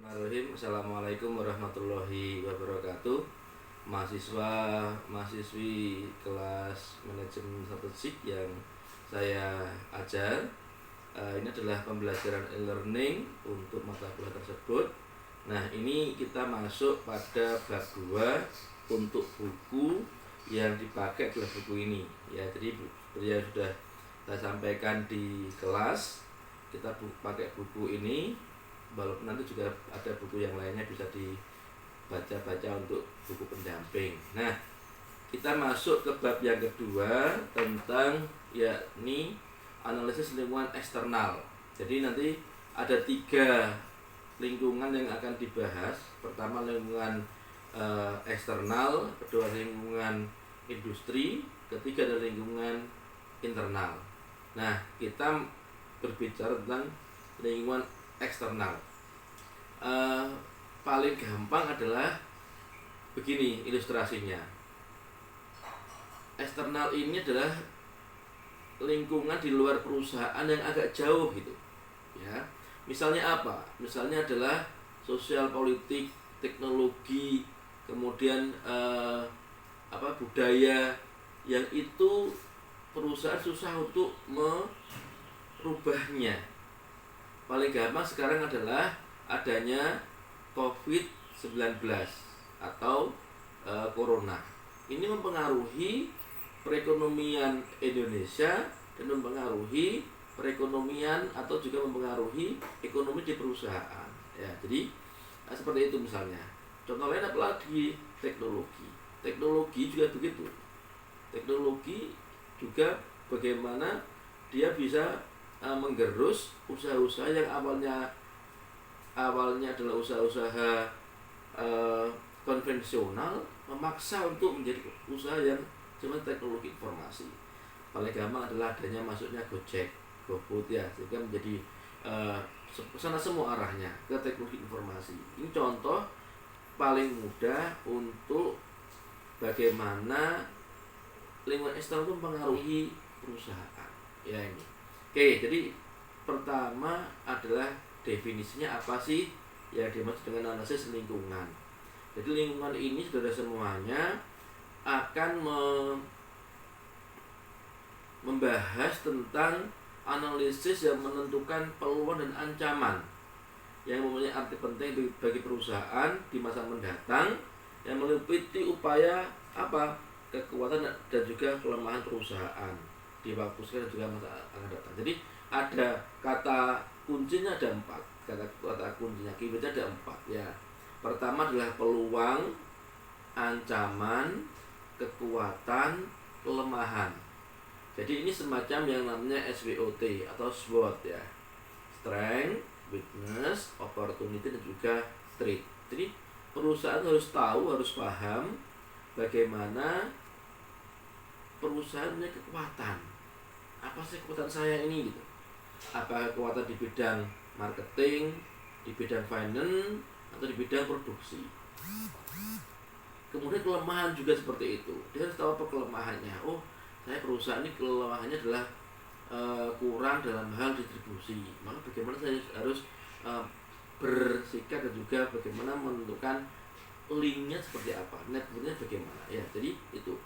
Bismillahirrahmanirrahim. Assalamualaikum warahmatullahi wabarakatuh. Mahasiswi kelas manajemen statistik yang saya ajar, ini adalah pembelajaran e-learning untuk mata kuliah tersebut. Nah, ini kita masuk pada bab 2 untuk buku yang dipakai adalah buku ini ya. Jadi seperti yang sudah saya sampaikan di kelas, kita pakai buku ini. Walaupun nanti juga ada buku yang lainnya bisa dibaca-baca untuk buku pendamping. Nah, kita masuk ke bab yang kedua tentang yakni analisis lingkungan eksternal. Jadi nanti ada 3 lingkungan yang akan dibahas. Pertama lingkungan eksternal, kedua lingkungan industri, ketiga adalah lingkungan internal. Nah, kita berbicara tentang lingkungan eksternal. Paling gampang adalah begini ilustrasinya. Eksternal ini adalah lingkungan di luar perusahaan yang agak jauh gitu ya. Misalnya apa? Misalnya adalah sosial politik, teknologi, kemudian budaya, yang itu perusahaan susah untuk merubahnya. Paling gampang sekarang adalah adanya COVID-19 atau Corona. Ini mempengaruhi perekonomian Indonesia dan mempengaruhi perekonomian atau juga mempengaruhi ekonomi di perusahaan. Ya, jadi seperti itu misalnya. Contoh lain apalagi teknologi. Teknologi juga begitu. Teknologi juga bagaimana dia bisa menggerus usaha-usaha yang awalnya adalah usaha-usaha konvensional, memaksa untuk menjadi usaha yang cuma teknologi informasi. Paling gampang adalah adanya masuknya Gojek, GoFood ya, sehingga menjadi sana semua arahnya ke teknologi informasi. Ini contoh paling mudah untuk bagaimana lingkungan eksternal itu mempengaruhi perusahaan ya ini. Oke, jadi pertama adalah definisinya apa sih yang dimaksud dengan analisis lingkungan. Jadi lingkungan ini saudara semuanya akan membahas tentang analisis yang menentukan peluang dan ancaman yang mempunyai arti penting bagi perusahaan di masa mendatang, yang meliputi upaya kekuatan dan juga kelemahan perusahaan di waktu sekarang dan juga masa akan datang. Jadi ada kata kuncinya ada 4. Kata kuncinya keywordnya ada 4 ya. Pertama adalah peluang, ancaman, kekuatan, kelemahan. Jadi ini semacam yang namanya SWOT atau SWOT ya. Strength, weakness, opportunity dan juga threat. Jadi perusahaan harus tahu, harus paham bagaimana perusahaan punya kekuatan. Apa sih kekuatan saya ini gitu? Apa kekuatan di bidang marketing, di bidang finance, atau di bidang produksi? Kemudian kelemahan juga seperti itu. Dia harus tahu apa kelemahannya. Oh, saya perusahaan ini kelemahannya adalah kurang dalam hal distribusi. Maka bagaimana saya harus bersikap dan juga bagaimana menentukan linknya seperti apa, networknya bagaimana ya. Jadi itu.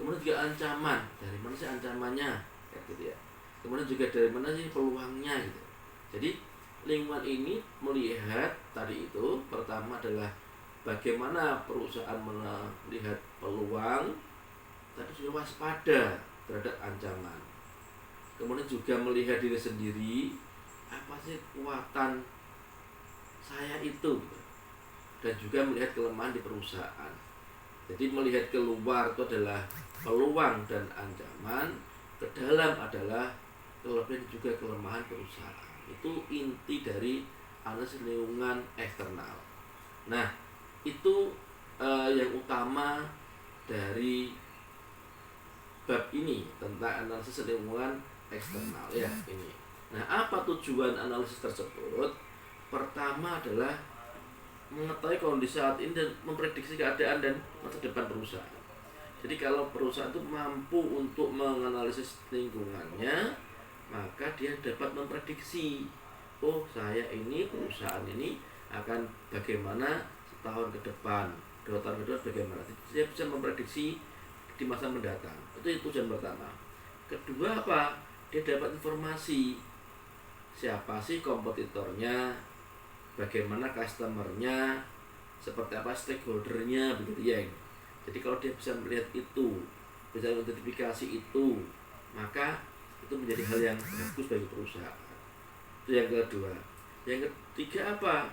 Kemudian juga ancaman, dari mana sih ancamannya ya, gitu ya. Kemudian juga dari mana sih peluangnya gitu. Jadi lingkungan ini melihat tadi itu, pertama adalah bagaimana perusahaan melihat peluang, tapi juga waspada terhadap ancaman. Kemudian juga melihat diri sendiri, apa sih kekuatan saya itu gitu. Dan juga melihat kelemahan di perusahaan. Jadi melihat keluar itu adalah peluang dan ancaman, ke dalam adalah kelebihan juga kelemahan perusahaan. Itu inti dari analisis lingkungan eksternal. Nah, itu yang utama dari bab ini tentang analisis lingkungan eksternal ya ini. Nah, apa tujuan analisis tersebut? Pertama adalah mengetahui kondisi saat ini dan memprediksi keadaan dan masa depan perusahaan. Jadi kalau perusahaan itu mampu untuk menganalisis lingkungannya, maka dia dapat memprediksi, oh saya ini perusahaan ini akan bagaimana setahun ke depan, 2 tahun ke depan bagaimana. Dia bisa memprediksi di masa mendatang. Itu tujuan pertama. Kedua apa? Dia dapat informasi siapa sih kompetitornya, bagaimana customernya, seperti apa stakeholdernya, begitu ya. Jadi kalau dia bisa melihat itu, bisa identifikasi itu, maka itu menjadi hal yang bagus bagi perusahaan. Itu yang kedua. Yang ketiga apa?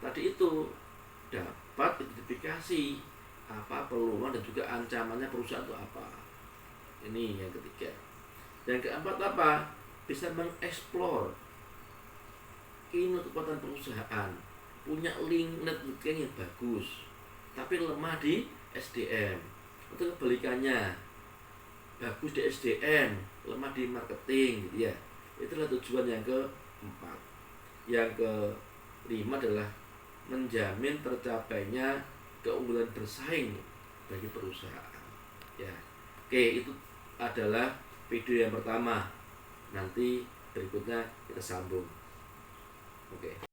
Tadi itu dapat identifikasi apa peluang dan juga ancamannya perusahaan itu apa. Ini yang ketiga. Yang keempat apa? Bisa mengeksplor ini kekuatan perusahaan, punya link networking yang bagus, tapi lemah di SDM. Atau kebalikannya, bagus di SDM, lemah di marketing, gitu ya. Itulah tujuan yang keempat. Yang kelima adalah menjamin tercapainya keunggulan bersaing bagi perusahaan. Ya, oke, itu adalah video yang pertama. Nanti berikutnya kita sambung. Oke.